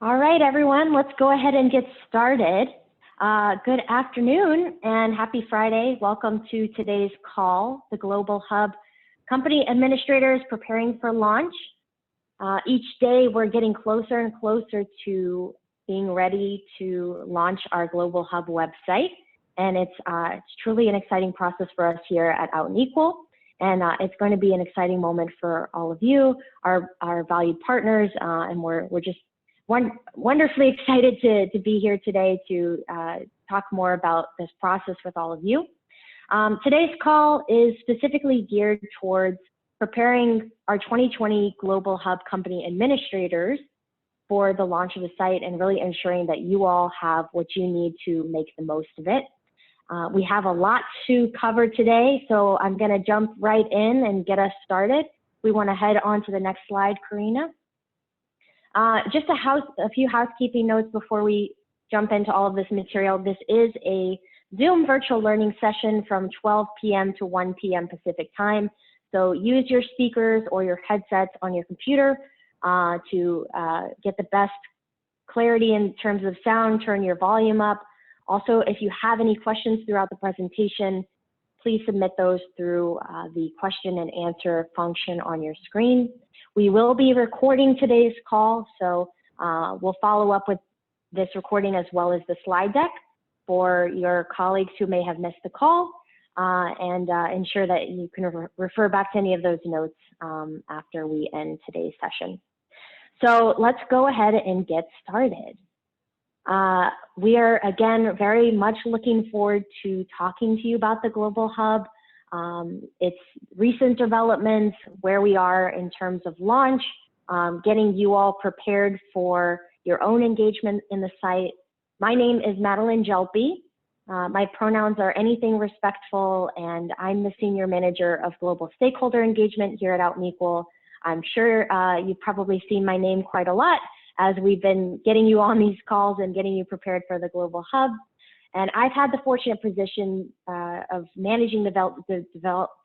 All right, everyone, let's go ahead and get started. Good afternoon and happy Friday. Welcome to today's call, the Global Hub Company Administrators Preparing for Launch. Each day we're getting closer and closer to being ready to launch our Global Hub website. And it's truly an exciting process for us here at Out and Equal. And it's going to be an exciting moment for all of you, our valued partners, and we're just wonderfully excited to be here today to talk more about this process with all of you. Today's call is specifically geared towards preparing our 2020 Global Hub Company Administrators for the launch of the site and really ensuring that you all have what you need to make the most of it. We have a lot to cover today, so I'm going to jump right in and get us started. We want to head on to the next slide, Karina. Just a few housekeeping notes before we jump into all of this material. This is a Zoom virtual learning session from 12 p.m. to 1 p.m. Pacific time. So use your speakers or your headsets on your computer to get the best clarity in terms of sound, turn your volume up. Also, if you have any questions throughout the presentation, please submit those through the question and answer function on your screen. We will be recording today's call, so we'll follow up with this recording as well as the slide deck for your colleagues who may have missed the call and ensure that you can refer back to any of those notes after we end today's session. So let's go ahead and get started. We are, again, very much looking forward to talking to you about the Global Hub, its recent developments, where we are in terms of launch, getting you all prepared for your own engagement in the site. My name is Madeline Jelpe. My pronouns are anything respectful, and I'm the Senior Manager of Global Stakeholder Engagement here at Out and Equal. I'm sure you've probably seen my name quite a lot as we've been getting you on these calls and getting you prepared for the Global Hub. And I've had the fortunate position of managing the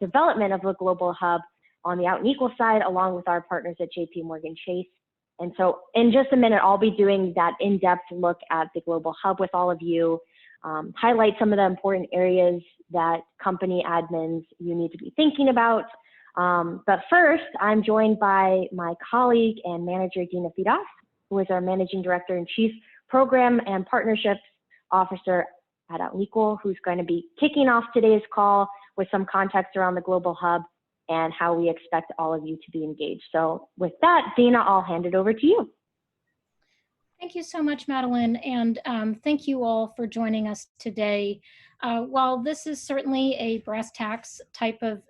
development of the Global Hub on the Out and Equal side, along with our partners at JP Morgan Chase. And so in just a minute, I'll be doing that in-depth look at the Global Hub with all of you, highlight some of the important areas that company admins you need to be thinking about. But first, I'm joined by my colleague and manager, Dina Fidas, who is our Managing Director and Chief Program and Partnerships Officer at Out and Equal, who's going to be kicking off today's call with some context around the Global Hub and how we expect all of you to be engaged. So with that, Dina, I'll hand it over to you. Thank you so much, Madeline, and thank you all for joining us today. While this is certainly a brass tacks type of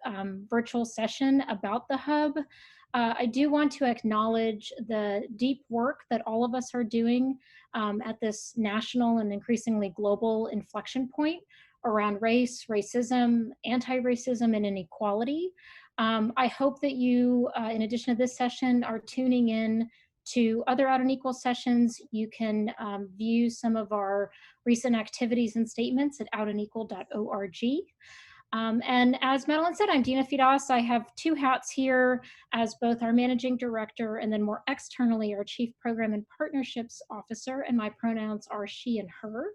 virtual session about the Hub, I do want to acknowledge the deep work that all of us are doing at this national and increasingly global inflection point around race, racism, anti-racism, and inequality. I hope that you, in addition to this session, are tuning in to other Out and Equal sessions. You can view some of our recent activities and statements at outandequal.org. And as Madeline said, I'm Dina Fidas. I have two hats here as both our Managing Director and then more externally our Chief Program and Partnerships Officer, and my pronouns are she and her.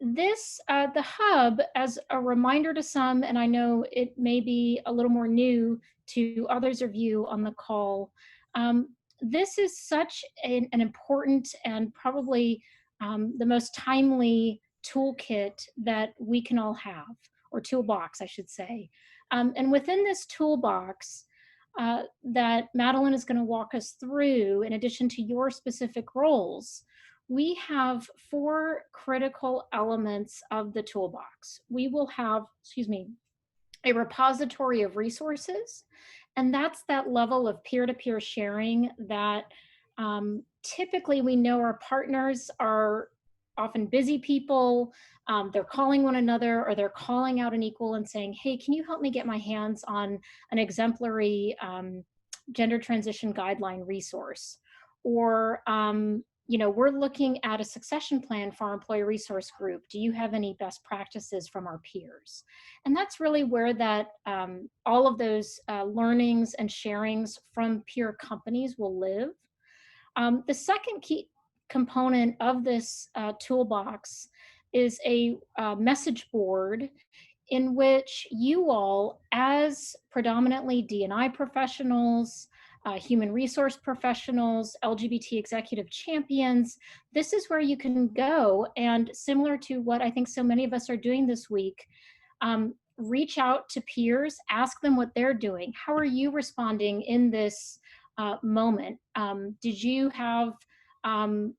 The Hub, as a reminder to some, and I know it may be a little more new to others of you on the call, this is such an important and probably the most timely toolkit that we can all have, or toolbox, I should say. And within this toolbox that Madeline is going to walk us through, in addition to your specific roles, we have four critical elements of the toolbox. We will have, a repository of resources, and that's that level of peer-to-peer sharing that typically we know our partners are often busy people. They're calling one another, or they're calling Out and Equal and saying, hey, can you help me get my hands on an exemplary gender transition guideline resource? Or we're looking at a succession plan for our employee resource group. Do you have any best practices from our peers? And that's really where that all of those learnings and sharings from peer companies will live. The second key component of this toolbox is a message board in which you all, as predominantly D&I professionals, human resource professionals, LGBT executive champions, this is where you can go, and similar to what I think so many of us are doing this week, reach out to peers, ask them what they're doing. How are you responding in this moment? Did you have an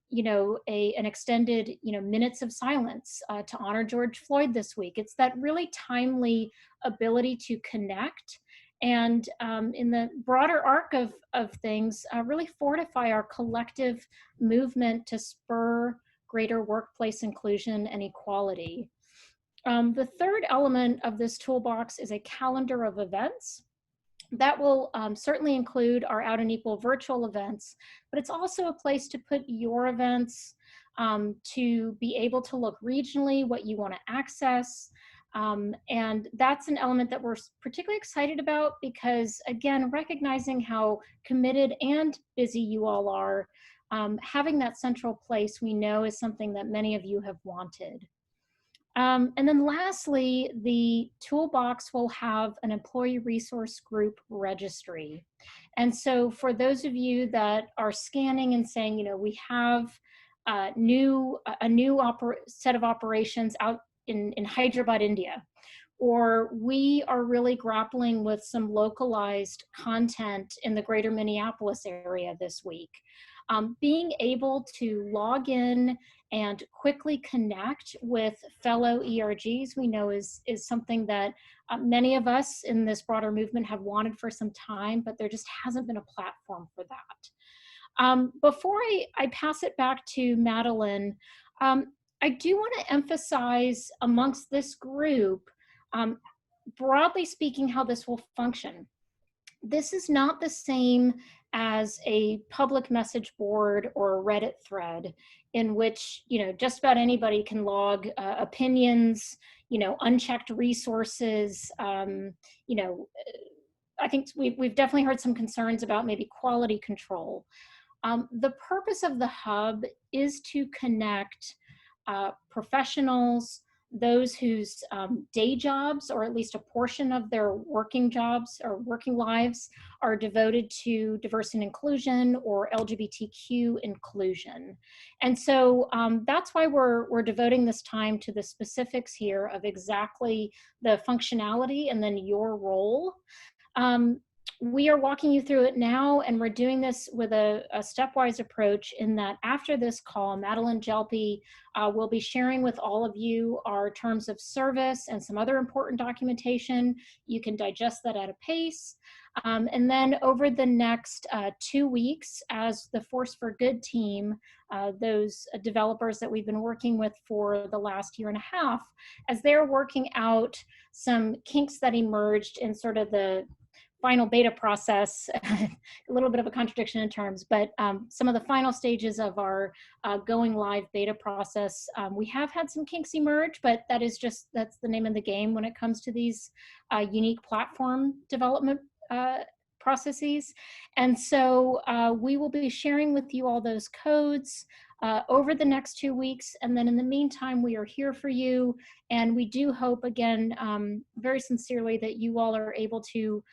extended, minutes of silence to honor George Floyd this week? It's that really timely ability to connect and in the broader arc of things, really fortify our collective movement to spur greater workplace inclusion and equality. The third element of this toolbox is a calendar of events. That will certainly include our Out and Equal virtual events, but it's also a place to put your events, to be able to look regionally what you want to access. And that's an element that we're particularly excited about because, again, recognizing how committed and busy you all are, having that central place we know is something that many of you have wanted. And then lastly, the toolbox will have an employee resource group registry. And so for those of you that are scanning and saying, we have a new set of operations out in Hyderabad, India, or we are really grappling with some localized content in the greater Minneapolis area this week. Being able to log in and quickly connect with fellow ERGs, we know is something that many of us in this broader movement have wanted for some time, but there just hasn't been a platform for that. Before I pass it back to Madeline, I do want to emphasize amongst this group, broadly speaking, how this will function. This is not the same as a public message board or a Reddit thread in which, just about anybody can log opinions, unchecked resources. I think we've definitely heard some concerns about maybe quality control. The purpose of the hub is to connect professionals, those whose day jobs, or at least a portion of their working jobs or working lives, are devoted to diversity and inclusion or LGBTQ inclusion. And so that's why we're devoting this time to the specifics here of exactly the functionality and then your role. We are walking you through it now, and we're doing this with a stepwise approach in that after this call, Madeline Jelpe will be sharing with all of you our terms of service and some other important documentation. You can digest that at a pace. And then over the next 2 weeks, as the Force for Good team, those developers that we've been working with for the last year and a half, as they're working out some kinks that emerged in sort of the final beta process, a little bit of a contradiction in terms, but some of the final stages of our going live beta process, we have had some kinks emerge, but that's the name of the game when it comes to these unique platform development processes. And so we will be sharing with you all those codes over the next 2 weeks. And then in the meantime, we are here for you. And we do hope, again, very sincerely, that you all are able to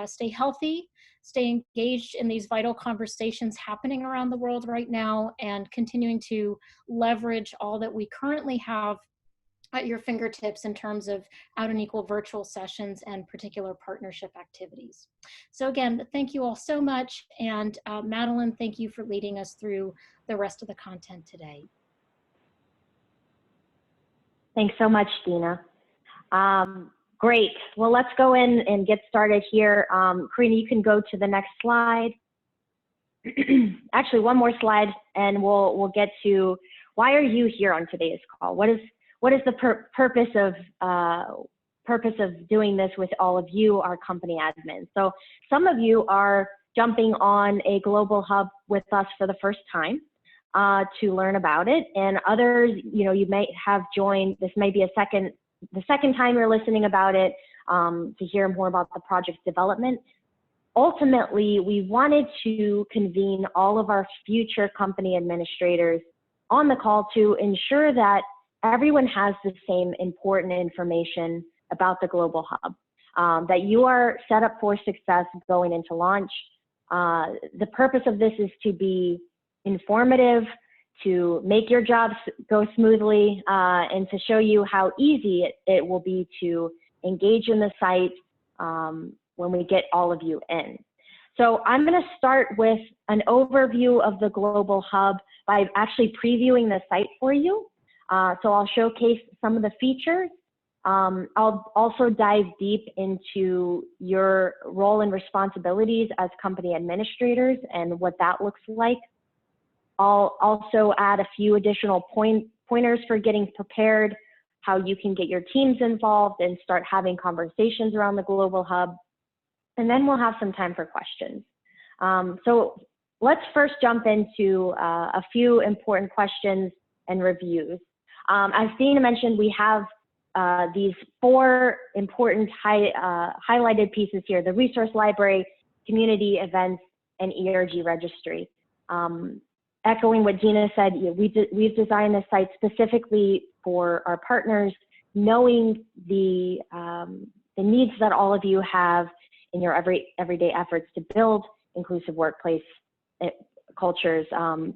stay healthy, stay engaged in these vital conversations happening around the world right now, and continuing to leverage all that we currently have at your fingertips in terms of Out and Equal virtual sessions and particular partnership activities. So again, thank you all so much. And Madeline, thank you for leading us through the rest of the content today. Thanks so much, Dina. Great. Well, let's go in and get started here. Karina, you can go to the next slide. Actually, one more slide, and we'll get to why are you here on today's call? What is the purpose of doing this with all of you, our company admins? So some of you are jumping on a global hub with us for the first time to learn about it, and others, you may have joined. This may be the second time you're listening about it to hear more about the project development. ultimately, we wanted to convene all of our future company administrators on the call to ensure that everyone has the same important information about the Global Hub, that you are set up for success going into launch. The purpose of this is to be informative, to make your jobs go smoothly, and to show you how easy it will be to engage in the site when we get all of you in. So I'm going to start with an overview of the Global Hub by actually previewing the site for you. So I'll showcase some of the features. I'll also dive deep into your role and responsibilities as company administrators and what that looks like. I'll also add a few additional pointers for getting prepared, how you can get your teams involved and start having conversations around the Global Hub. And then we'll have some time for questions. So let's first jump into a few important questions and reviews. As Dina mentioned, we have these 4 important highlighted pieces here: the resource library, community events, and ERG registry. Echoing what Dina said, we've designed this site specifically for our partners, knowing the needs that all of you have in your everyday efforts to build inclusive workplace cultures.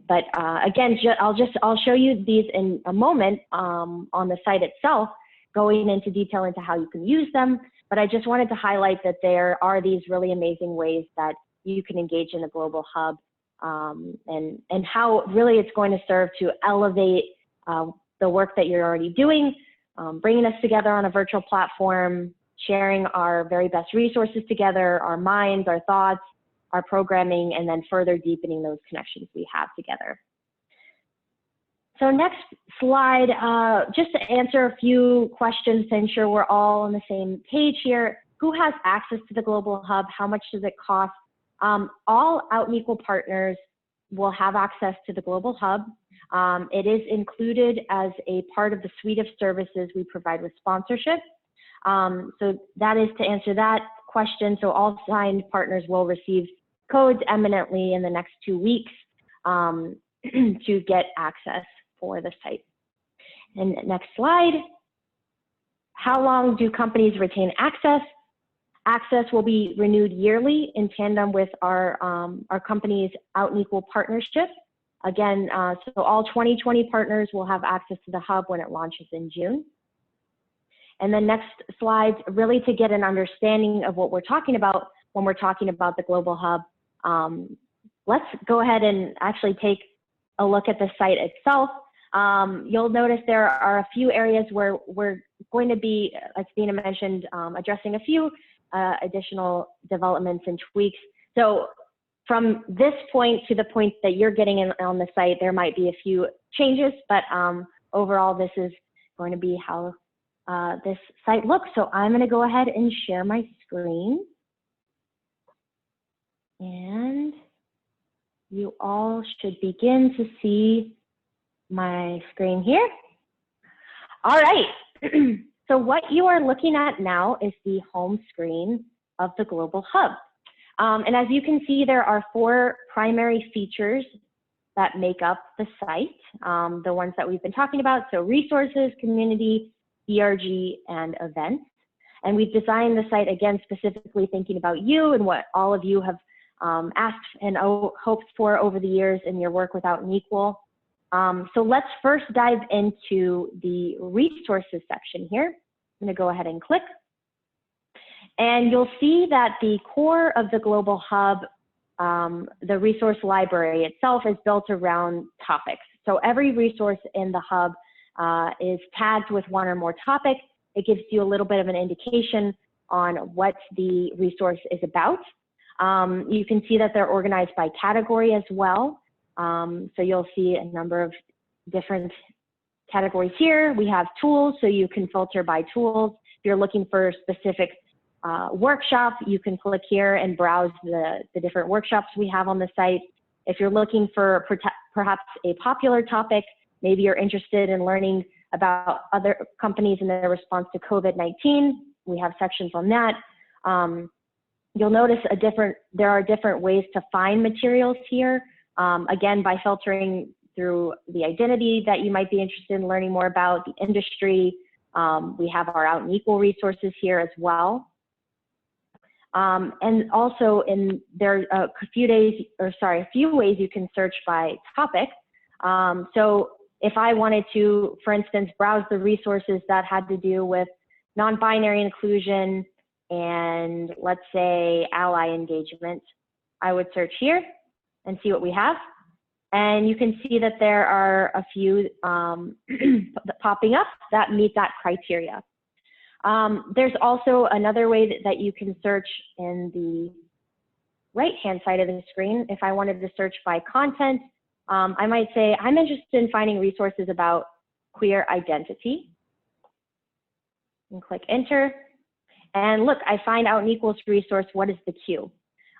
But again, I'll show you these in a moment on the site itself, going into detail into how you can use them. But I just wanted to highlight that there are these really amazing ways that you can engage in the Global Hub, and how really it's going to serve to elevate the work that you're already doing, bringing us together on a virtual platform, sharing our very best resources together, our minds, our thoughts, our programming, and then further deepening those connections we have together. So next slide, just to answer a few questions to ensure we're all on the same page here. Who has access to the Global Hub? How much does it cost? All Out and Equal partners will have access to the Global Hub. It is included as a part of the suite of services we provide with sponsorship. So that is to answer that question. So all signed partners will receive codes eminently in the next 2 weeks to get access for the site. And next slide. How long do companies retain access? Access will be renewed yearly in tandem with our company's Out and Equal partnership. Again, so all 2020 partners will have access to the hub when it launches in June. And then next slide, really to get an understanding of what we're talking about when we're talking about the Global Hub, let's go ahead and actually take a look at the site itself. You'll notice there are a few areas where we're going to be, as Dina mentioned, addressing a few additional developments and tweaks. So from this point to the point that you're getting in on the site, there might be a few changes, but overall, this is going to be how this site looks. So I'm going to go ahead and share my screen. And you all should begin to see my screen here. All right. So what you are looking at now is the home screen of the Global Hub. And as you can see, there are 4 primary features that make up the site, the ones that we've been talking about. So resources, community, ERG, and events. And we've designed the site, again, specifically thinking about you and what all of you have asked and hoped for over the years in your work with Out and Equal. So let's first dive into the resources section here. I'm going to go ahead and click. And you'll see that the core of the Global Hub, the resource library itself, is built around topics. So every resource in the hub is tagged with 1 or more topics. It gives you a little bit of an indication on what the resource is about. You can see that they're organized by category as well. So you'll see a number of different categories here. We have tools, so you can filter by tools. If you're looking for a specific workshop, you can click here and browse the different workshops we have on the site. If you're looking for perhaps a popular topic, maybe you're interested in learning about other companies and their response to COVID-19, we have sections on that. you'll notice there are different ways to find materials here. Again, by filtering through the identity that you might be interested in learning more about, the industry. We have our Out and Equal resources here as well. And also there are a few ways you can search by topic. So if I wanted to, for instance, browse the resources that had to do with non-binary inclusion and, let's say, ally engagement, I would search here and see what we have. And you can see that there are a few popping up that meet that criteria. There's also another way that you can search in the right-hand side of the screen. If I wanted to search by content, I might say, I'm interested in finding resources about queer identity. And click enter. And look, I find Out and Equal's resource, What is the Q?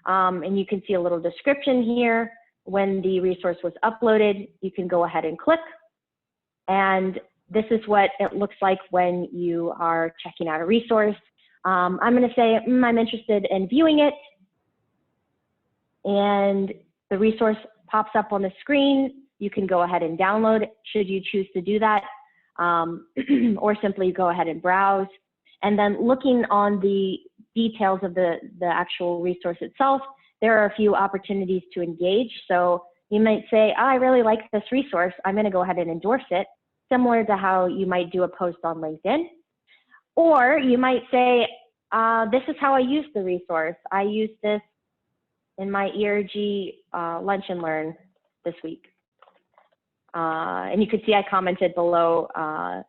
And you can see a little description here. When the resource was uploaded, you can go ahead and click. And this is what it looks like when you are checking out a resource. I'm going to say, I'm interested in viewing it. And the resource pops up on the screen. You can go ahead and download it should you choose to do that, or simply go ahead and browse. And then looking on the details of the actual resource itself, there are a few opportunities to engage. So you might say, oh, I really like this resource. I'm going to go ahead and endorse it, similar to how you might do a post on LinkedIn. Or you might say, this is how I use the resource. I use this in my ERG Lunch and Learn this week. And you can see I commented below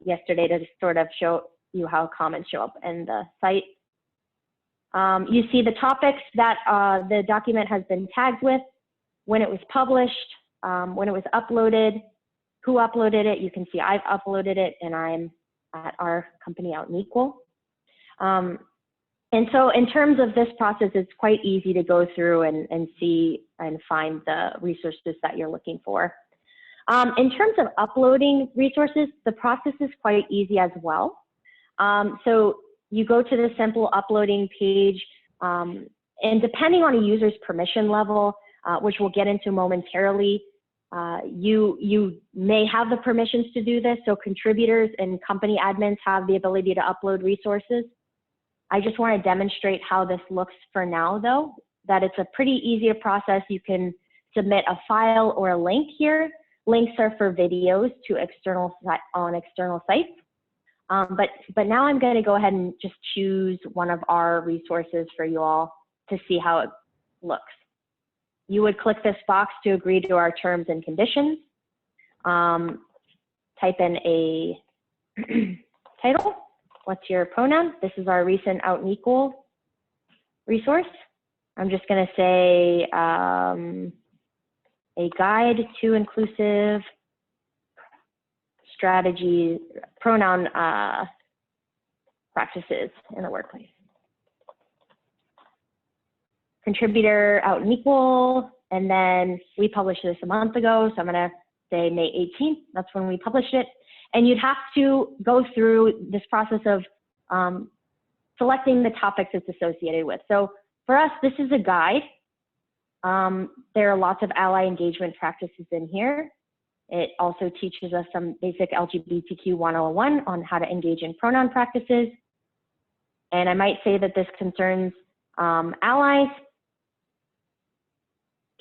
yesterday to sort of show you how comments show up in the site. You see the topics that the document has been tagged with, when it was published, when it was uploaded, who uploaded it. You can see I've uploaded it and I'm at our company Out and Equal. And so in terms of this process, it's quite easy to go through and see and find the resources that you're looking for. In terms of uploading resources, the process is quite easy as well. So you go to the simple uploading page, and depending on a user's permission level, which we'll get into momentarily, you may have the permissions to do this. So contributors and company admins have the ability to upload resources. I just want to demonstrate how this looks for now, though, that it's a pretty easy process. You can submit a file or a link here. Links are for videos to external sites. But now I'm going to go ahead and just choose one of our resources for you all to see how it looks. You would click this box to agree to our terms and conditions. Type in a title. What's your pronoun? This is our recent Out and Equal resource. I'm just going to say a guide to inclusive strategy, pronoun practices in the workplace. Contributor Out and Equal, and then we published this a month ago, so I'm going to say May 18th. That's when we published it. And you'd have to go through this process of selecting the topics it's associated with. So for us, this is a guide. There are lots of ally engagement practices in here. It also teaches us some basic LGBTQ 101 on how to engage in pronoun practices. And I might say that this concerns allies,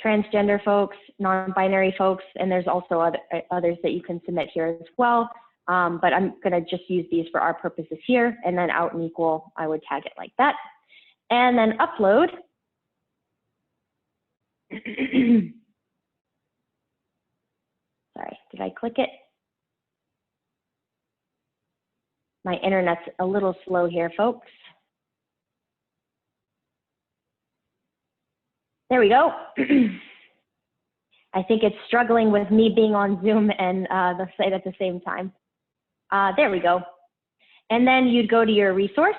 transgender folks, non-binary folks, and there's also others that you can submit here as well. But I'm going to just use these for our purposes here, and then Out and Equal, I would tag it like that. And then upload. Sorry, did I click it? My internet's a little slow here, folks. There we go. I think it's struggling with me being on Zoom and the site at the same time. There we go. And then you'd go to your resource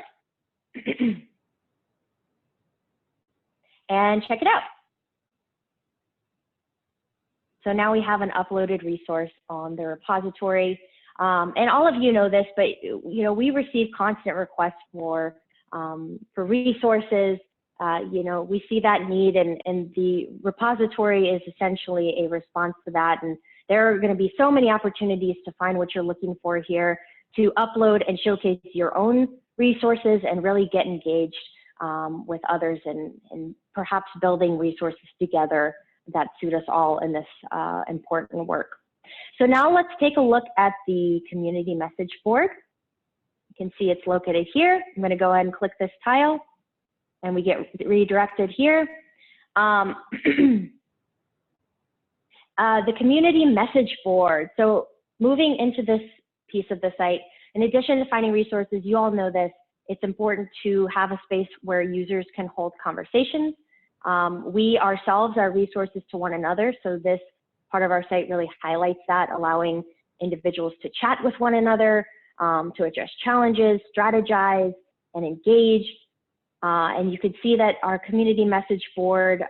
and check it out. So now we have an uploaded resource on the repository. And all of you know this, but we receive constant requests for resources. you know, we see that need, and the repository is essentially a response to that. And there are going to be so many opportunities to find what you're looking for here, to upload and showcase your own resources and really get engaged with others, and perhaps building resources together that suit us all in this important work. So now let's take a look at the community message board. You can see it's located here. I'm going to go ahead and click this tile, and we get redirected here. The community message board. So moving into this piece of the site, in addition to finding resources, you all know this, it's important to have a space where users can hold conversations. We ourselves are resources to one another, so this part of our site really highlights that, allowing individuals to chat with one another, to address challenges, strategize, and engage. And you can see that our community message board,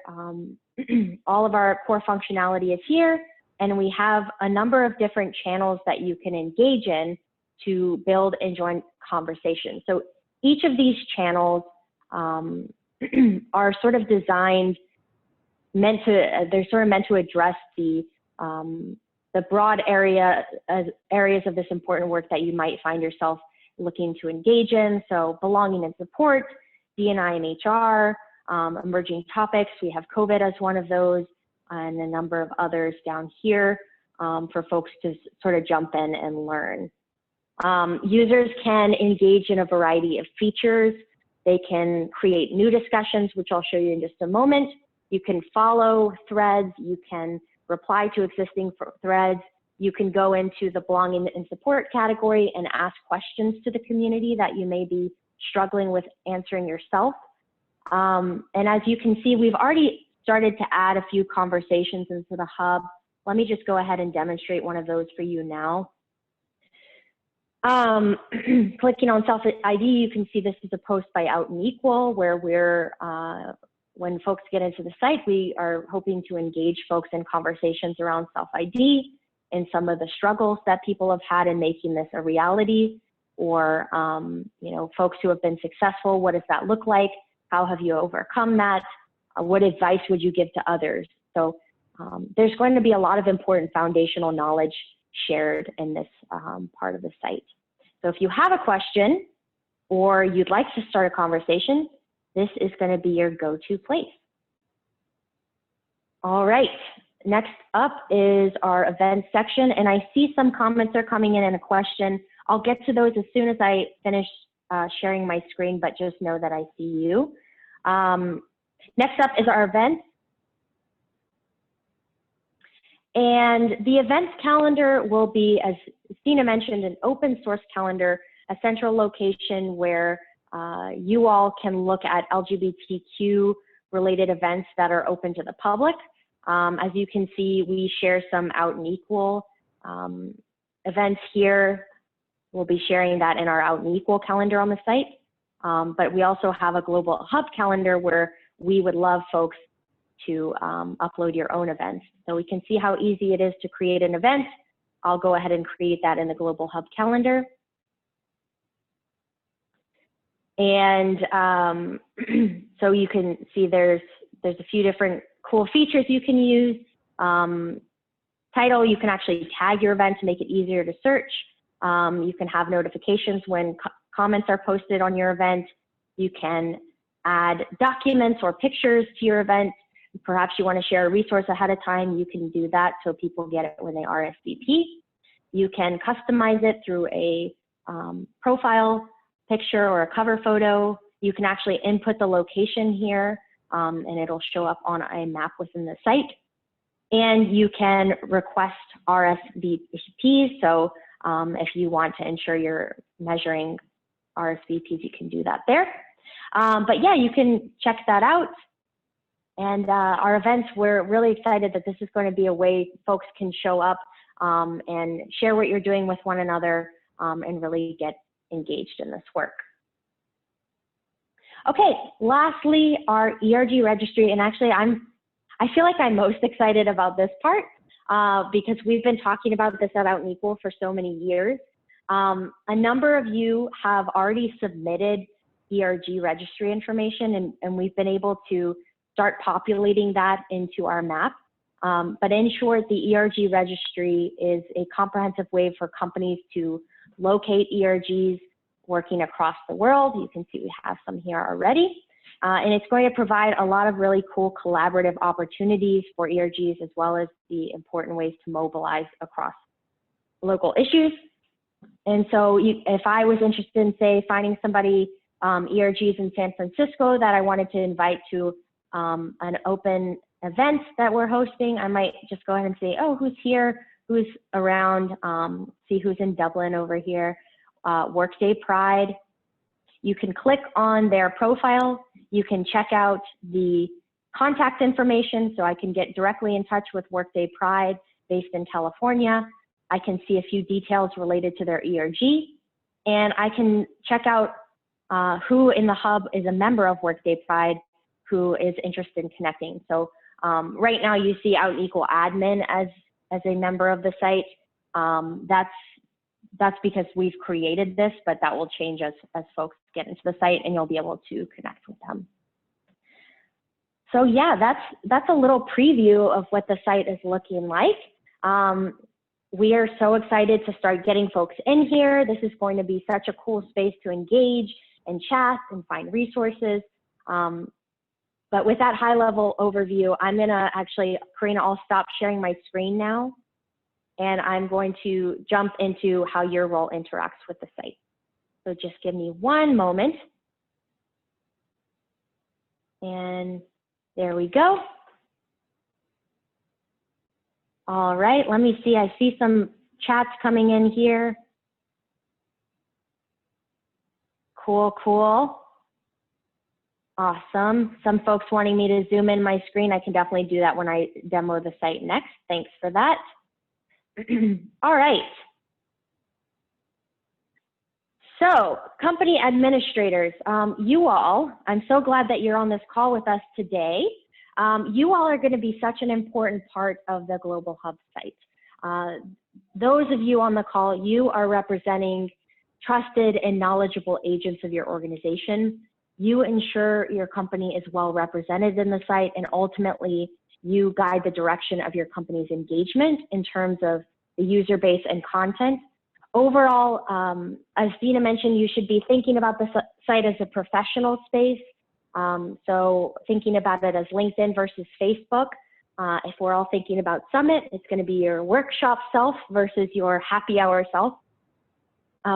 all of our core functionality is here, and we have a number of different channels that you can engage in to build and join conversations. So each of these channels are sort of designed, they're sort of meant to address the broad areas of this important work that you might find yourself looking to engage in. So belonging and support, D&I and HR, emerging topics. We have COVID as one of those, and a number of others down here for folks to sort of jump in and learn. Users can engage in a variety of features. They can create new discussions, which I'll show you in just a moment. You can follow threads. You can reply to existing threads. You can go into the belonging and support category and ask questions to the community that you may be struggling with answering yourself. And as you can see, we've already started to add a few conversations into the hub. Let me just go ahead and demonstrate one of those for you now. Clicking on self-ID, you can see this is a post by Out and Equal, where we're, when folks get into the site, we are hoping to engage folks in conversations around self-ID and some of the struggles that people have had in making this a reality, or you know, folks who have been successful, what does that look like? How have you overcome that? What advice would you give to others? So there's going to be a lot of important foundational knowledge shared in this part of the site. So if you have a question or you'd like to start a conversation, this is going to be your go-to place. All right, next up is our events section, and I see some comments are coming in and a question. I'll get to those as soon as I finish sharing my screen, but just know that I see you. Next up is our events. And the events calendar will be, as Stina mentioned, an open source calendar, a central location where you all can look at LGBTQ related events that are open to the public. As you can see, we share some Out and Equal events here. We'll be sharing that in our Out and Equal calendar on the site. But we also have a global hub calendar where we would love folks to upload your own events. So we can see how easy it is to create an event. I'll go ahead and create that in the global hub calendar. And so you can see there's a few different cool features you can use. Title, you can actually tag your event to make it easier to search. You can have notifications when comments are posted on your event. You can add documents or pictures to your event. Perhaps you want to share a resource ahead of time. You can do that so people get it when they RSVP. You can customize it through a profile picture or a cover photo. You can actually input the location here, and it'll show up on a map within the site. And you can request RSVPs. So if you want to ensure you're measuring RSVPs, you can do that there. But yeah, you can check that out. And our events, we're really excited that this is going to be a way folks can show up and share what you're doing with one another and really get engaged in this work. Okay, lastly, our ERG registry. And actually, I feel like I'm most excited about this part because we've been talking about this at Out and Equal for so many years. A number of you have already submitted ERG registry information, and we've been able to start populating that into our map. But in short, the ERG registry is a comprehensive way for companies to locate ERGs working across the world. You can see we have some here already. And it's going to provide a lot of really cool collaborative opportunities for ERGs, as well as the important ways to mobilize across local issues. And so if I was interested in, say, finding somebody, ERGs in San Francisco that I wanted to invite to an open event that we're hosting, I might just go ahead and say, oh, who's here, who's around, see who's in Dublin over here, Workday Pride. You can click on their profile. You can check out the contact information, so I can get directly in touch with Workday Pride based in California. I can see a few details related to their ERG, and I can check out who in the hub is a member of Workday Pride who is interested in connecting. So right now you see Out Equal Admin as a member of the site. That's because we've created this, but that will change as folks get into the site, and you'll be able to connect with them. So yeah, that's a little preview of what the site is looking like. We are so excited to start getting folks in here. This is going to be such a cool space to engage and chat and find resources. But with that high level overview, I'm gonna actually, Karina, I'll stop sharing my screen now, and I'm going to jump into how your role interacts with the site. So just give me one moment. And there we go. All right, let me see. I see some chats coming in here. Cool, cool. Awesome. Some folks wanting me to zoom in my screen. I can definitely do that when I demo the site next. Thanks for that. All right. So, company administrators, you all, I'm so glad that you're on this call with us today. You all are going to be such an important part of the Global Hub site. Those of you on the call, you are representing trusted and knowledgeable agents of your organization. You ensure your company is well represented in the site, and ultimately you guide the direction of your company's engagement in terms of the user base and content. Overall, as Dina mentioned, you should be thinking about the site as a professional space. So thinking about it as LinkedIn versus Facebook. If we're all thinking about Summit, it's going to be your workshop self versus your happy hour self.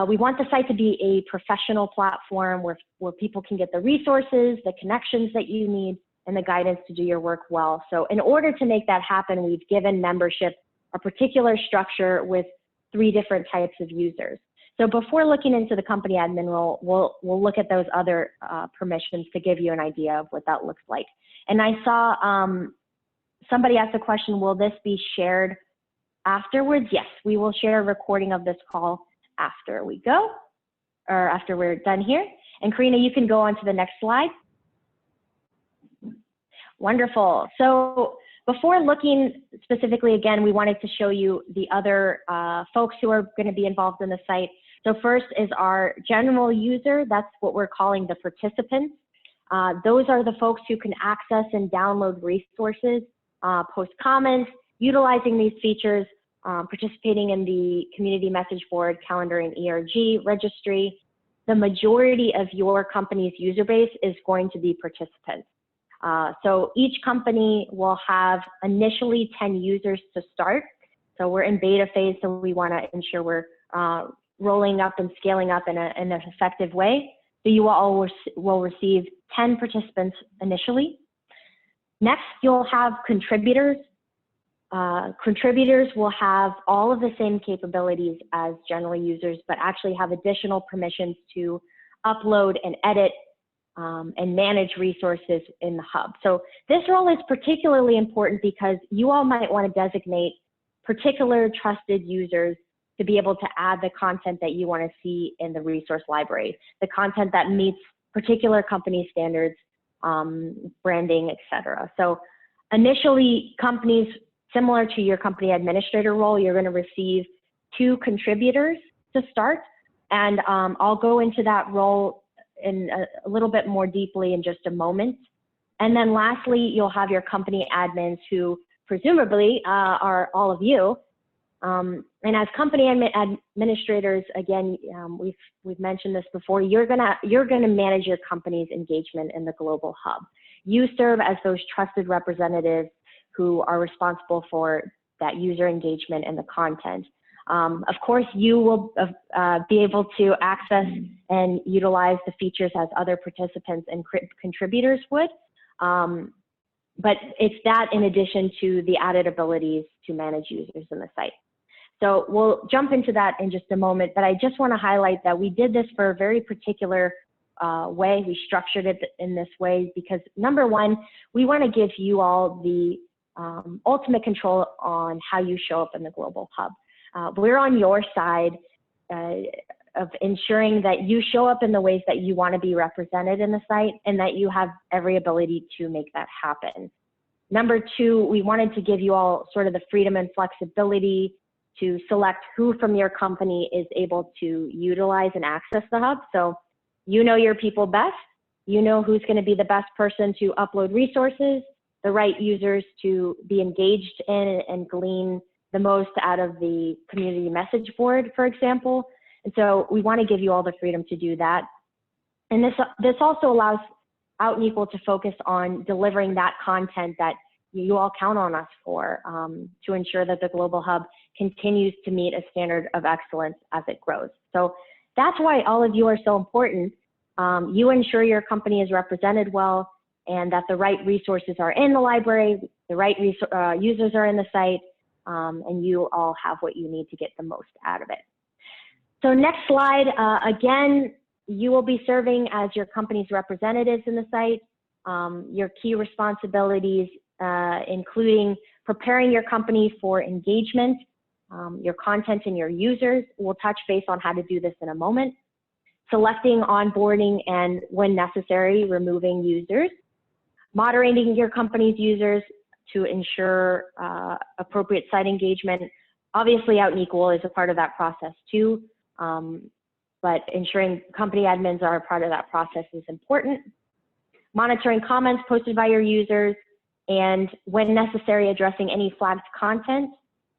We want the site to be a professional platform where people can get the resources, the connections that you need, and the guidance to do your work well. So in order to make that happen, we've given membership a particular structure with 3 different types of users. So before looking into the company admin role, we'll look at those other permissions to give you an idea of what that looks like. And I saw somebody asked a question, will this be shared afterwards? Yes, we will share a recording of this call after we go, or after we're done here. And Karina, you can go on to the next slide. Wonderful. So before looking specifically, again, we wanted to show you the other folks who are going to be involved in the site. So first is our general user. That's what we're calling the participants. Those are the folks who can access and download resources, post comments, utilizing these features, participating in the community message board, calendar, and ERG registry. The majority of your company's user base is going to be participants. So each company will have initially 10 users to start. So we're in beta phase, so we want to ensure we're rolling up and scaling up in an effective way. So you all will receive 10 participants initially. Next, you'll have contributors. Contributors will have all of the same capabilities as general users, but actually have additional permissions to upload and edit and manage resources in the hub. So this role is particularly important because you all might want to designate particular trusted users to be able to add the content that you want to see in the resource library, the content that meets particular company standards, branding, etc. So initially, companies similar to your company administrator role, you're going to receive 2 contributors to start, and I'll go into that role in a little bit more deeply in just a moment. And then lastly, you'll have your company admins who presumably are all of you. And as company administrators, again, we've mentioned this before, you're gonna manage your company's engagement in the Global Hub. You serve as those trusted representatives who are responsible for that user engagement and the content. Of course, you will be able to access and utilize the features as other participants and contributors would. But it's that in addition to the added abilities to manage users in the site. So we'll jump into that in just a moment, but I just want to highlight that we did this for a very particular way. We structured it in this way because, number one, we want to give you all the ultimate control on how you show up in the Global Hub. We're on your side of ensuring that you show up in the ways that you want to be represented in the site and that you have every ability to make that happen. Number two, we wanted to give you all sort of the freedom and flexibility to select who from your company is able to utilize and access the hub. So you know your people best, you know who's going to be the best person to upload resources, the right users to be engaged in and glean the most out of the community message board, for example. And so we want to give you all the freedom to do that. And this also allows Out and Equal to focus on delivering that content that you all count on us for, to ensure that the Global Hub continues to meet a standard of excellence as it grows. So that's why all of you are so important. You ensure your company is represented well and that the right resources are in the library, the right users are in the site, and you all have what you need to get the most out of it. So next slide, again, you will be serving as your company's representatives in the site. Your key responsibilities, including preparing your company for engagement, your content and your users. We'll touch base on how to do this in a moment. Selecting, onboarding, and when necessary, removing users. Moderating your company's users to ensure appropriate site engagement. Obviously, Out and Equal is a part of that process too, but ensuring company admins are a part of that process is important. Monitoring comments posted by your users, and when necessary, addressing any flagged content.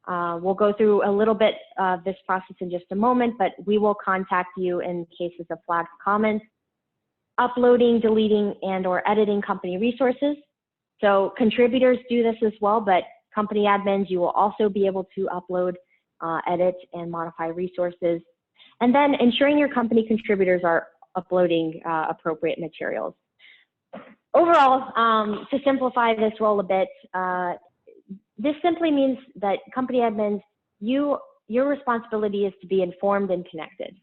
We'll go through a little bit of this process in just a moment, but we will contact you in cases of flagged comments. Uploading, deleting, and/or editing company resources. So contributors do this as well, but company admins, you will also be able to upload, edit, and modify resources. And then ensuring your company contributors are uploading appropriate materials. Overall, to simplify this role a bit, this simply means that company admins, your responsibility is to be informed and connected.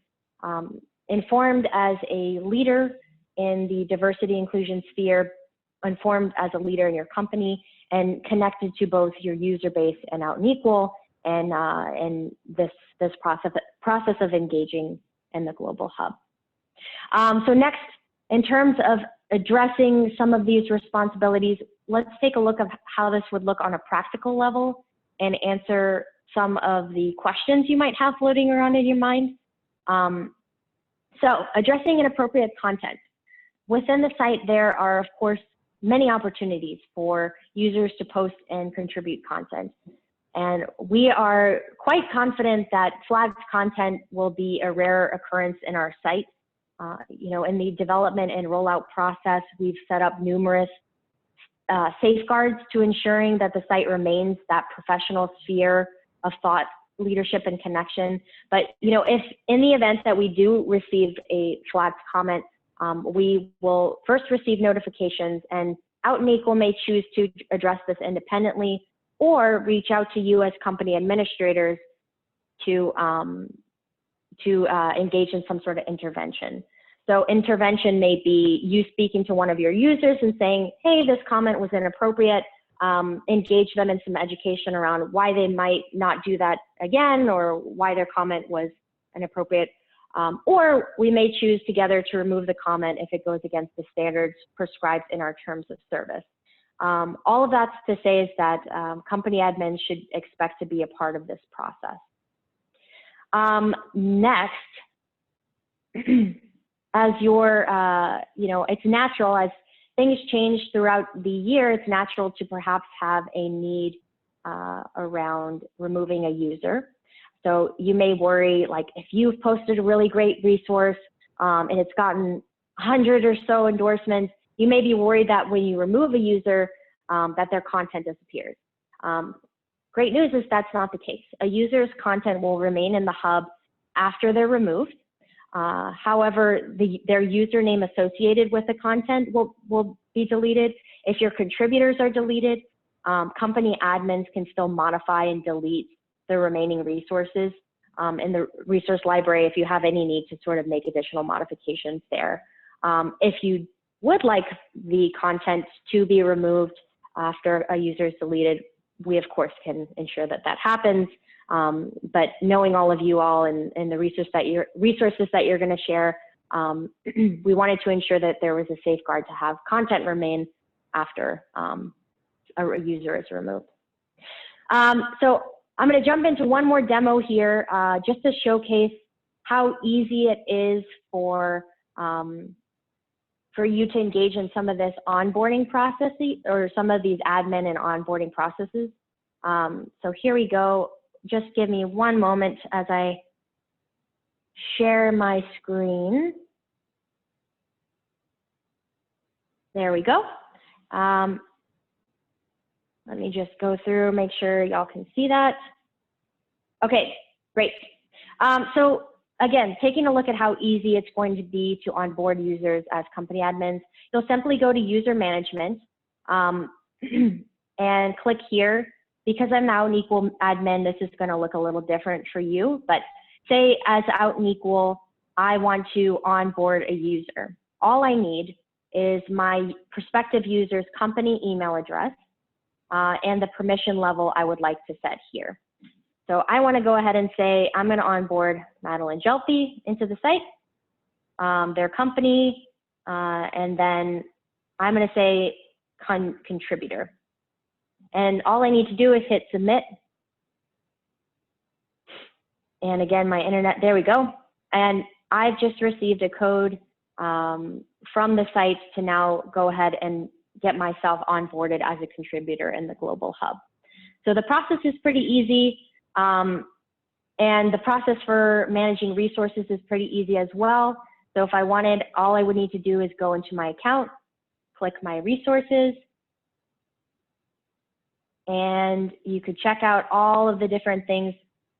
Informed as a leader in the diversity inclusion sphere, informed as a leader in your company, and connected to both your user base and Out and Equal, and this process of engaging in the Global Hub. So next, in terms of addressing some of these responsibilities, let's take a look at how this would look on a practical level and answer some of the questions you might have floating around in your mind. So addressing inappropriate content. Within the site, there are, of course, many opportunities for users to post and contribute content. And we are quite confident that flagged content will be a rare occurrence in our site. You know, in the development and rollout process, we've set up numerous safeguards to ensuring that the site remains that professional sphere of thought, leadership, and connection. But, you know, if in the event that we do receive a flagged comment, we will first receive notifications, and Out and Equal may choose to address this independently or reach out to you as company administrators to engage in some sort of intervention. So intervention may be you speaking to one of your users and saying, hey, this comment was inappropriate, engage them in some education around why they might not do that again or why their comment was inappropriate. Or we may choose together to remove the comment if it goes against the standards prescribed in our terms of service. All of that's to say is that company admins should expect to be a part of this process. Next, as it's natural as things change throughout the year, it's natural to perhaps have a need around removing a user. So you may worry, like if you've posted a really great resource and it's gotten 100 or so endorsements, you may be worried that when you remove a user, that their content disappears. Great news is that's not the case. A user's content will remain in the hub after they're removed. However, their username associated with the content will be deleted. If your contributors are deleted, company admins can still modify and delete the remaining resources in the resource library if you have any need to sort of make additional modifications there. If you would like the content to be removed after a user is deleted, we of course can ensure that that happens. But knowing all of you all and the resources that you're going to share, we wanted to ensure that there was a safeguard to have content remain after a user is removed. So I'm going to jump into one more demo here just to showcase how easy it is for you to engage in some of this onboarding processes or some of these admin and onboarding processes. So here we go. Just give me one moment as I share my screen. There we go. Let me just go through, make sure y'all can see that. Okay, great. So again, taking a look at how easy it's going to be to onboard users as company admins, you'll simply go to user management and click here. Because I'm now an equal admin, this is going to look a little different for you. But say as out and equal, I want to onboard a user. All I need is my prospective user's company email address and the permission level I would like to set here. So I want to go ahead and say I'm going to onboard Madeline Jelphy into the site, their company, and then I'm going to say contributor. And all I need to do is hit submit. And again, my internet, there we go. And I've just received a code from the site to now go ahead and get myself onboarded as a contributor in the Global Hub. So the process is pretty easy. And the process for managing resources is pretty easy as well. So if I wanted, all I would need to do is go into my account, click my resources, and you could check out all of the different things.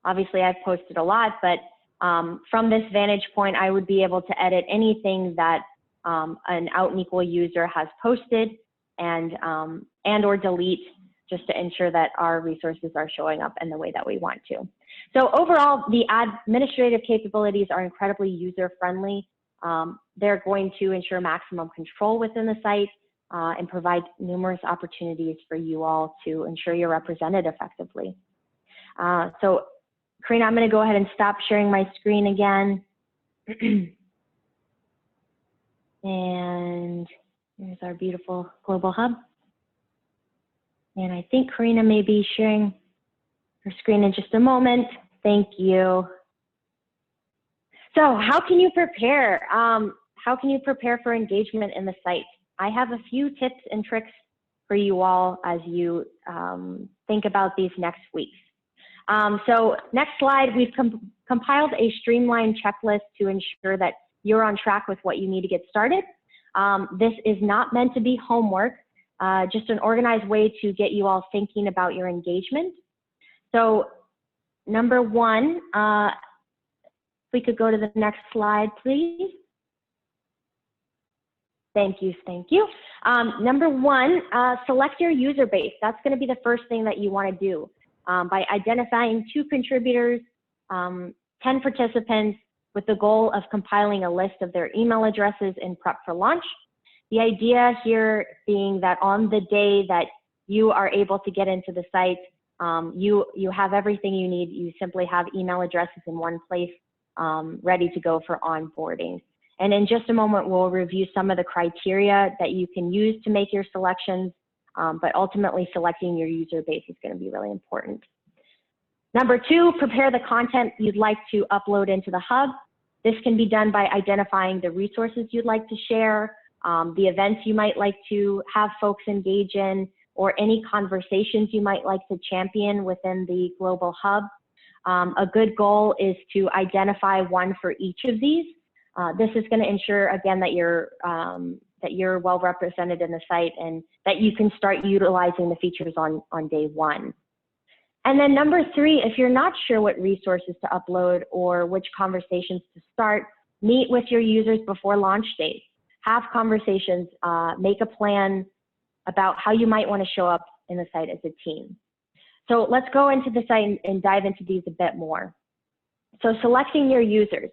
Obviously, I've posted a lot, but from this vantage point, I would be able to edit anything that an out and equal user has posted and or delete just to ensure that our resources are showing up in the way that we want to. So overall, the administrative capabilities are incredibly user-friendly. They're going to ensure maximum control within the site and provide numerous opportunities for you all to ensure you're represented effectively. So Karina, I'm going to go ahead and stop sharing my screen again. And here's our beautiful Global Hub. And I think Karina may be sharing her screen in just a moment. Thank you. So how can you prepare? How can you prepare for engagement in the site? I have a few tips and tricks for you all as you think about these next weeks. So next slide, we've compiled a streamlined checklist to ensure that you're on track with what you need to get started. This is not meant to be homework, just an organized way to get you all thinking about your engagement. So number one, if we could go to the next slide, please. Thank you, thank you. Number one, select your user base. That's going to be the first thing that you want to do by identifying 2 contributors, 10 participants with the goal of compiling a list of their email addresses in prep for launch. The idea here being that on the day that you are able to get into the site, you have everything you need. You simply have email addresses in one place ready to go for onboarding. And in just a moment, we'll review some of the criteria that you can use to make your selections, but ultimately selecting your user base is going to be really important. Number 2, prepare the content you'd like to upload into the hub. This can be done by identifying the resources you'd like to share, the events you might like to have folks engage in, or any conversations you might like to champion within the Global Hub. A good goal is to identify one for each of these. This is going to ensure, again, that you're well represented in the site and that you can start utilizing the features on day one. And then number 3, if you're not sure what resources to upload or which conversations to start, meet with your users before launch date. Have conversations, make a plan about how you might want to show up in the site as a team. So let's go into the site and dive into these a bit more. So selecting your users.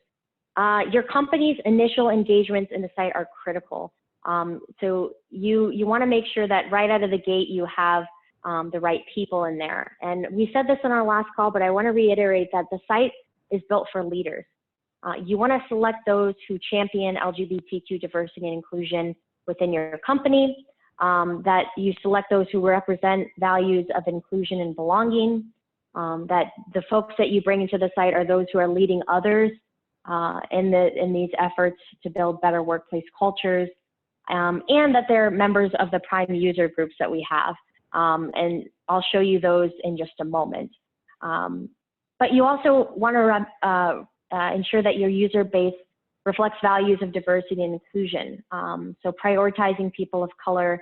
Your company's initial engagements in the site are critical. So you want to make sure that right out of the gate you have the right people in there. And we said this in our last call, but I want to reiterate that the site is built for leaders. You want to select those who champion LGBTQ diversity and inclusion within your company, that you select those who represent values of inclusion and belonging, that the folks that you bring into the site are those who are leading others in these efforts to build better workplace cultures, and that they're members of the prime user groups that we have. And I'll show you those in just a moment. But you also want to ensure that your user base reflects values of diversity and inclusion. So prioritizing people of color,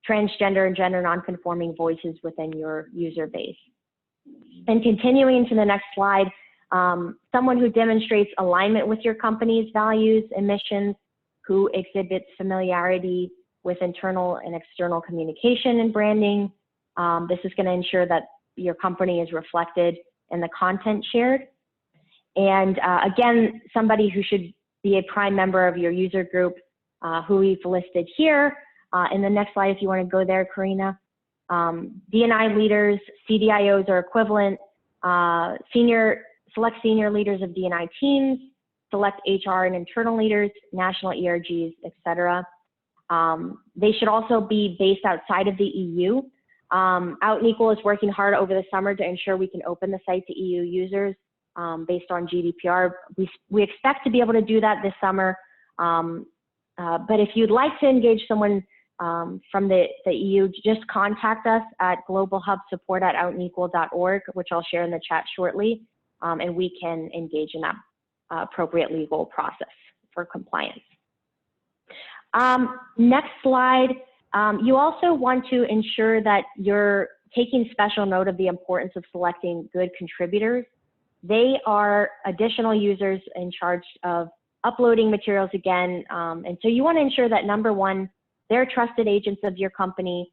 transgender and gender nonconforming voices within your user base. And continuing to the next slide, someone who demonstrates alignment with your company's values and missions, who exhibits familiarity with internal and external communication and branding. This is going to ensure that your company is reflected in the content shared. And again, somebody who should be a prime member of your user group, who we've listed here. In the next slide, if you want to go there, Karina. D&I leaders, CDIOs or equivalent, select senior leaders of D&I teams, select HR and internal leaders, national ERGs, etc. They should also be based outside of the EU. Out & Equal is working hard over the summer to ensure we can open the site to EU users based on GDPR. We expect to be able to do that this summer. But if you'd like to engage someone from the EU, just contact us at globalhubsupport@outandequal.org, which I'll share in the chat shortly, and we can engage in that appropriate legal process for compliance. Next slide. You also want to ensure that you're taking special note of the importance of selecting good contributors. They are additional users in charge of uploading materials again. And so you want to ensure that number 1, they're trusted agents of your company.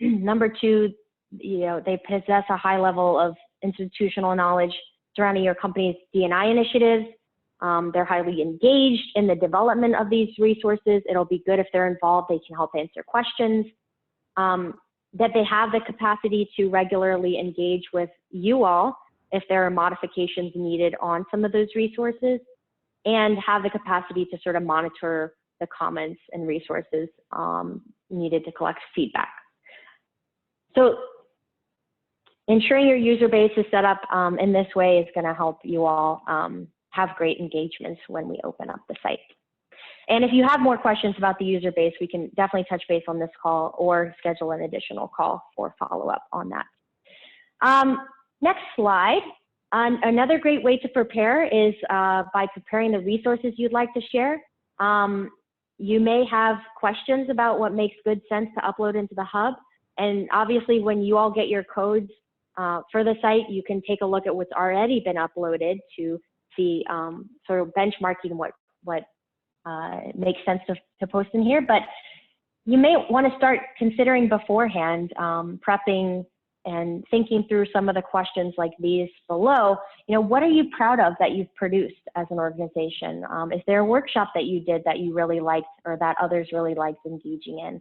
Number 2, they possess a high level of institutional knowledge surrounding your company's D&I initiatives. They're highly engaged in the development of these resources. It'll be good if they're involved. They can help answer questions. That they have the capacity to regularly engage with you all if there are modifications needed on some of those resources, and have the capacity to sort of monitor the comments and resources needed to collect feedback. So ensuring your user base is set up in this way is going to help you all have great engagements when we open up the site. And if you have more questions about the user base, we can definitely touch base on this call or schedule an additional call for follow-up on that. Next slide. Another great way to prepare is by preparing the resources you'd like to share. You may have questions about what makes good sense to upload into the hub. And obviously, when you all get your codes for the site, you can take a look at what's already been uploaded to see sort of benchmarking what makes sense to post in here. But you may want to start considering beforehand, prepping and thinking through some of the questions like these below. What are you proud of that you've produced as an organization? Is there a workshop that you did that you really liked or that others really liked engaging in?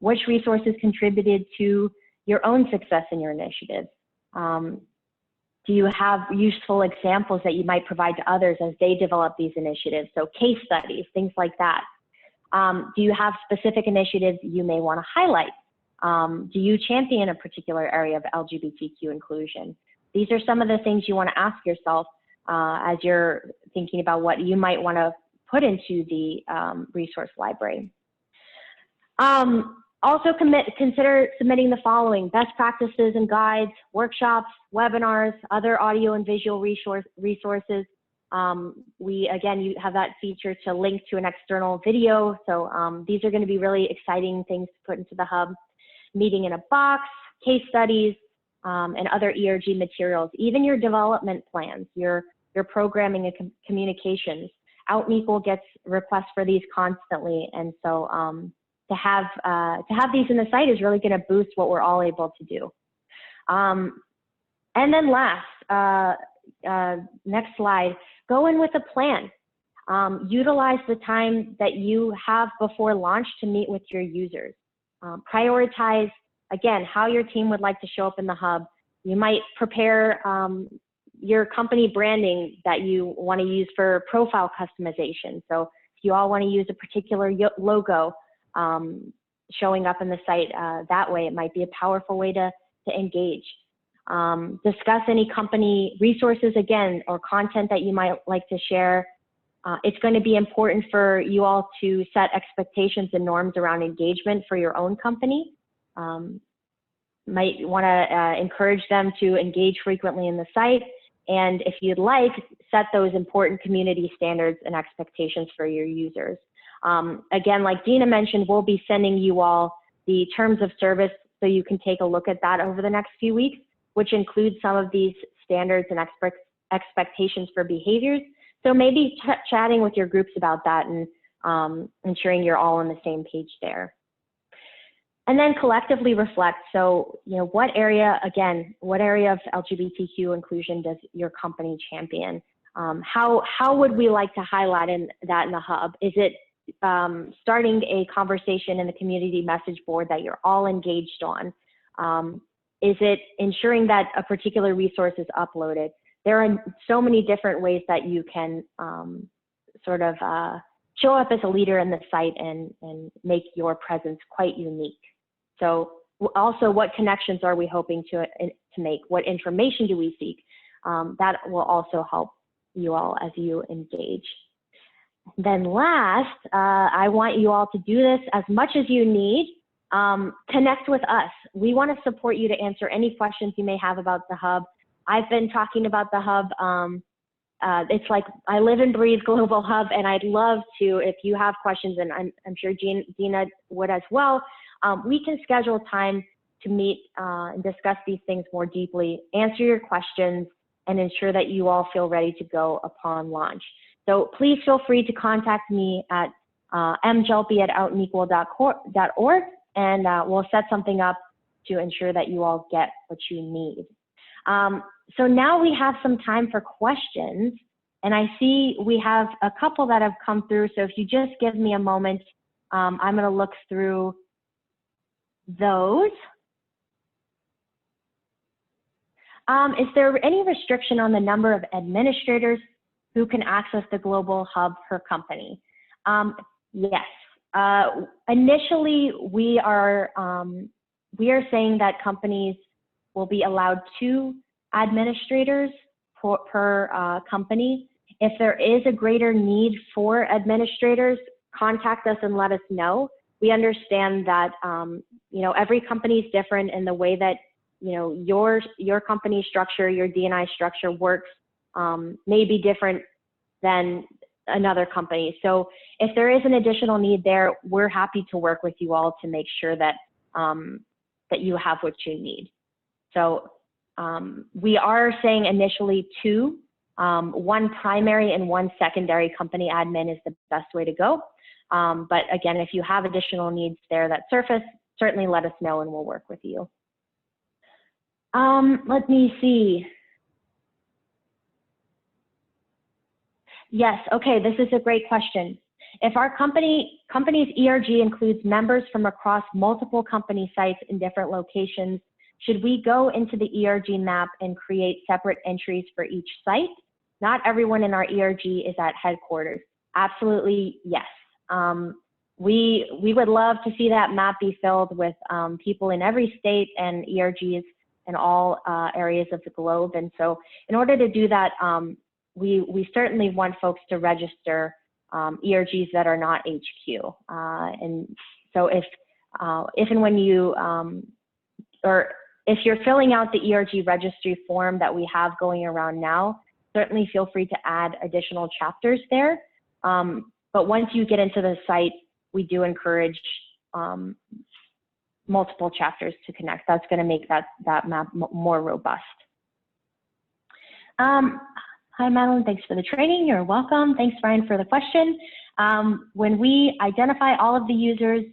Which resources contributed to your own success in your initiative? Do you have useful examples that you might provide to others as they develop these initiatives? So case studies, things like that. Do you have specific initiatives you may want to highlight? Do you champion a particular area of LGBTQ inclusion? These are some of the things you want to ask yourself as you're thinking about what you might want to put into the resource library. Also consider submitting the following: best practices and guides, workshops, webinars, other audio and visual resources. Again, you have that feature to link to an external video. So these are going to be really exciting things to put into the hub. Meeting in a box, case studies, and other ERG materials, even your development plans, your programming and communications. Out and Equal gets requests for these constantly, and so to have these in the site is really going to boost what we're all able to do. And then last, next slide, go in with a plan. Utilize the time that you have before launch to meet with your users. Prioritize, again, how your team would like to show up in the hub. You might prepare your company branding that you want to use for profile customization. So if you all want to use a particular logo showing up in the site that way, it might be a powerful way to engage. Discuss any company resources, again, or content that you might like to share. It's going to be important for you all to set expectations and norms around engagement for your own company. Might want to encourage them to engage frequently in the site. And if you'd like, set those important community standards and expectations for your users. Again, like Dina mentioned, we'll be sending you all the terms of service so you can take a look at that over the next few weeks, which includes some of these standards and expectations for behaviors. So maybe chatting with your groups about that and ensuring you're all on the same page there. And then collectively reflect. So, what area of LGBTQ inclusion does your company champion? How would we like to highlight that in the hub? Is it starting a conversation in the community message board that you're all engaged on? Is it ensuring that a particular resource is uploaded? There are so many different ways that you can show up as a leader in the site and make your presence quite unique. So also, what connections are we hoping to make? What information do we seek? That will also help you all as you engage. Then last, I want you all to do this as much as you need. Connect with us. We want to support you to answer any questions you may have about the hub. I've been talking about the hub. It's like I live and breathe Global Hub, and I'd love to, if you have questions, and I'm sure Dina would as well, we can schedule time to meet and discuss these things more deeply, answer your questions, and ensure that you all feel ready to go upon launch. So please feel free to contact me at mjelpy@outandequal.org, and we'll set something up to ensure that you all get what you need. So now we have some time for questions, and I see we have a couple that have come through. So if you just give me a moment, I'm going to look through those. Is there any restriction on the number of administrators who can access the Global Hub per company? Yes. Initially, we are saying that companies will be allowed 2 administrators per company. If there is a greater need for administrators, contact us and let us know. We understand that every company is different in the way that your company structure, your D&I structure works may be different than another company. So if there is an additional need there, we're happy to work with you all to make sure that that you have what you need. So we are saying initially 2, 1 primary and 1 secondary company admin is the best way to go. But again, if you have additional needs there that surface, certainly let us know and we'll work with you. Let me see. Yes, okay, this is a great question. If our company's ERG includes members from across multiple company sites in different locations, should we go into the ERG map and create separate entries for each site? Not everyone in our ERG is at headquarters. Absolutely, yes. We would love to see that map be filled with people in every state and ERGs in all areas of the globe. And so in order to do that, we certainly want folks to register ERGs that are not HQ. And so if and when you, or if you're filling out the ERG registry form that we have going around now, certainly feel free to add additional chapters there. But once you get into the site, we do encourage multiple chapters to connect. That's going to make that map more robust. Hi, Madeline. Thanks for the training. You're welcome. Thanks, Brian, for the question. When we identify all of the users,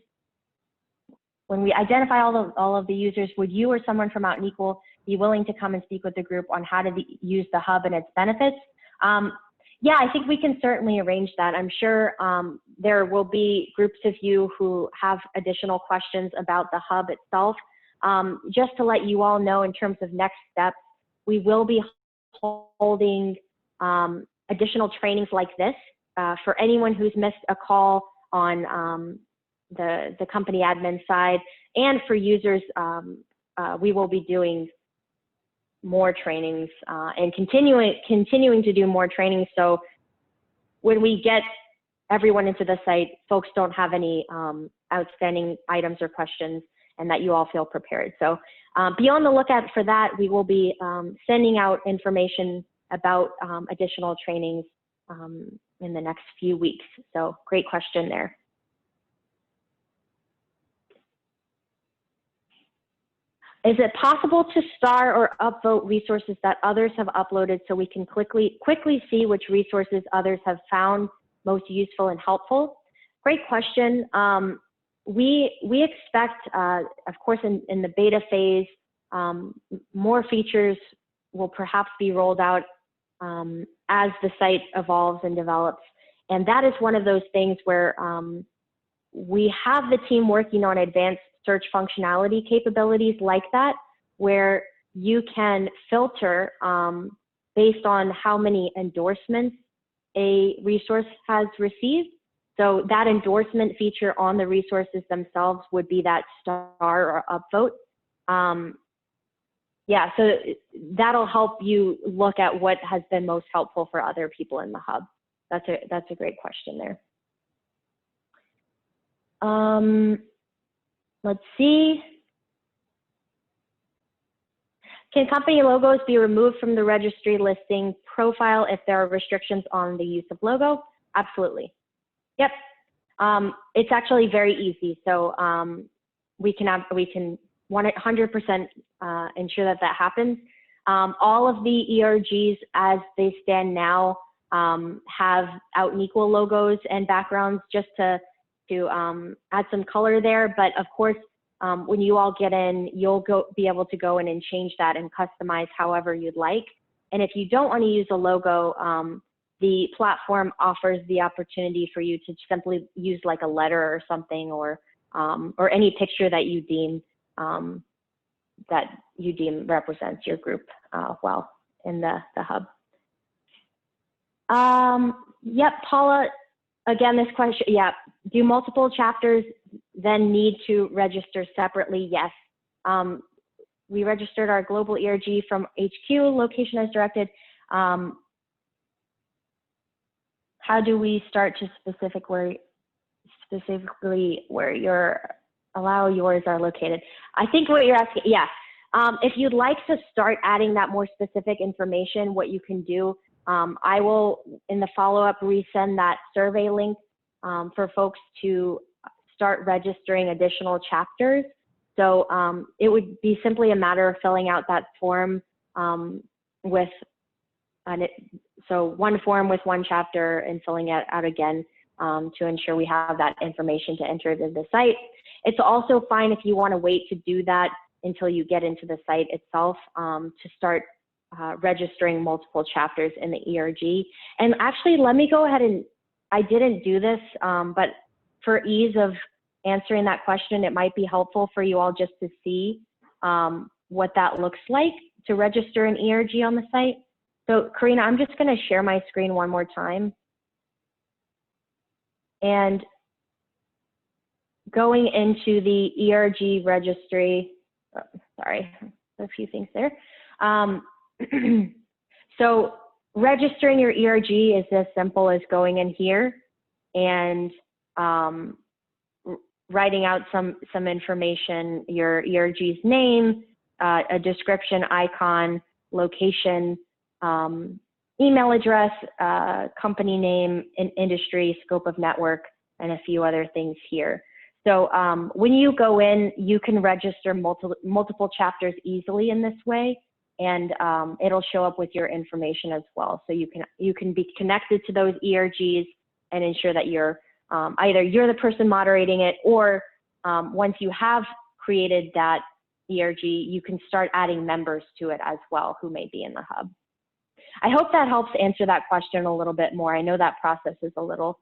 would you or someone from Out and Equal be willing to come and speak with the group on how to use the hub and its benefits? Yeah, I think we can certainly arrange that. I'm sure there will be groups of you who have additional questions about the hub itself. Just to let you all know, in terms of next steps, we will be holding additional trainings like this for anyone who's missed a call on the company admin side, and for users. We will be doing more trainings and continuing to do more trainings. So when we get everyone into the site, folks don't have any outstanding items or questions, and that you all feel prepared. So be on the lookout for that. We will be sending out information about additional trainings in the next few weeks. So great question there. Is it possible to star or upvote resources that others have uploaded so we can quickly see which resources others have found most useful and helpful? Great question. We expect, of course, in the beta phase, more features will perhaps be rolled out as the site evolves and develops. And that is one of those things where we have the team working on advanced search functionality capabilities like that, where you can filter based on how many endorsements a resource has received. So that endorsement feature on the resources themselves would be that star or upvote. Yeah, so that'll help you look at what has been most helpful for other people in the hub. That's a great question there. Let's see. Can company logos be removed from the registry listing profile if there are restrictions on the use of logo? Absolutely. Yep. It's actually very easy. So we can 100% ensure that that happens. All of the ERGs as they stand now have Out and Equal logos and backgrounds, just to add some color there. But of course, when you all get in, you'll be able to go in and change that and customize however you'd like. And if you don't want to use a logo, the platform offers the opportunity for you to simply use like a letter or something, or any picture that you deem represents your group well in the hub. Yep, Paula. Again, this question, yeah, do multiple chapters then need to register separately? Yes. We registered our global ERG from HQ, location as directed. How do we start to specifically where allow yours are located? I think what you're asking, yeah. If you'd like to start adding that more specific information, what you can do, I will, in the follow-up, resend that survey link for folks to start registering additional chapters. So it would be simply a matter of filling out that form so one form with one chapter and filling it out again to ensure we have that information to enter into the site. It's also fine if you want to wait to do that until you get into the site itself to start registering multiple chapters in the ERG. And actually, let me go ahead and, I didn't do this, but for ease of answering that question, it might be helpful for you all just to see what that looks like to register an ERG on the site. So Karina, I'm just going to share my screen one more time. And going into the ERG registry, oh, sorry, a few things there. So registering your ERG is as simple as going in here and writing out some information, your ERG's name, a description, icon, location, email address, company name, industry, scope of network, and a few other things here. So when you go in, you can register multiple chapters easily in this way, and it'll show up with your information as well. So you can be connected to those ERGs and ensure that you're either you're the person moderating it, or once you have created that ERG, you can start adding members to it as well who may be in the hub. I hope that helps answer that question a little bit more. I know that process is a little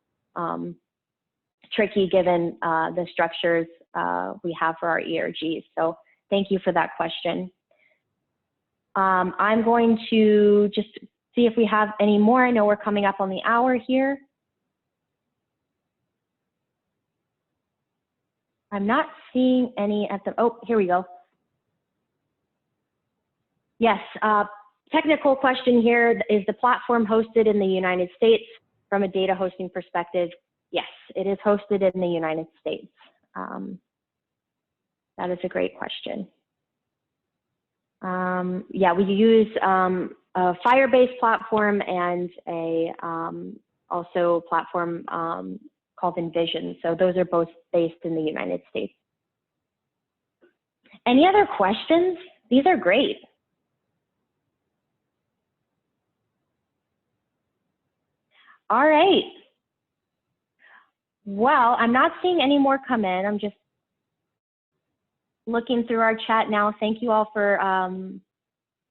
tricky given the structures we have for our ERGs. So thank you for that question. I'm going to just see if we have any more. I know we're coming up on the hour here. I'm not seeing any at the, oh, here we go. Yes, technical question here. Is the platform hosted in the United States? From a data hosting perspective, yes, it is hosted in the United States. That is a great question. Yeah, we use a Firebase platform and a also platform called Envision. So those are both based in the United States. Any other questions? These are great. All right. Well, I'm not seeing any more come in. I'm just looking through our chat now. Thank you all for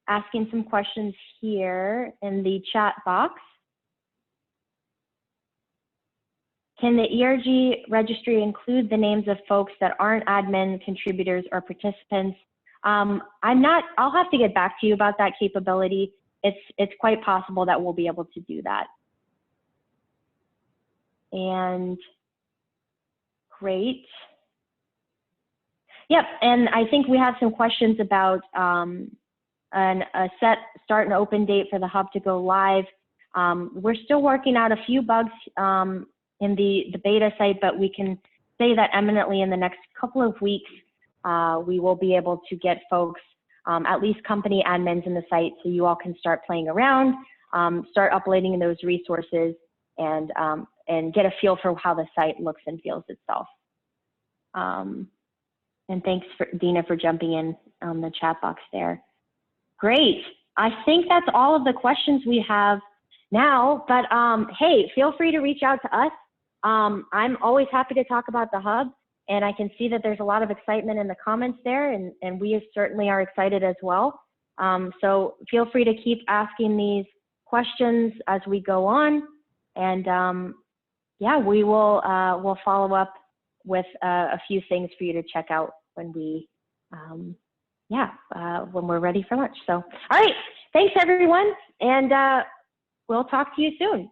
asking some questions here in the chat box. Can the ERG registry include the names of folks that aren't admin, contributors, or participants? I'll have to get back to you about that capability. It's quite possible that we'll be able to do that. And great. Yep, and I think we have some questions about a set start and open date for the hub to go live. We're still working out a few bugs in the beta site, but we can say that eminently in the next couple of weeks, we will be able to get folks, at least company admins in the site, so you all can start playing around, start uploading those resources, and get a feel for how the site looks and feels itself. And thanks, Dina, for jumping in on the chat box there. Great. I think that's all of the questions we have now, but hey, feel free to reach out to us. I'm always happy to talk about the hub, and I can see that there's a lot of excitement in the comments there, and we certainly are excited as well. So feel free to keep asking these questions as we go on, and yeah, we will we'll follow up with a few things for you to check out when we, when we're ready for lunch. So, all right, thanks everyone, and we'll talk to you soon.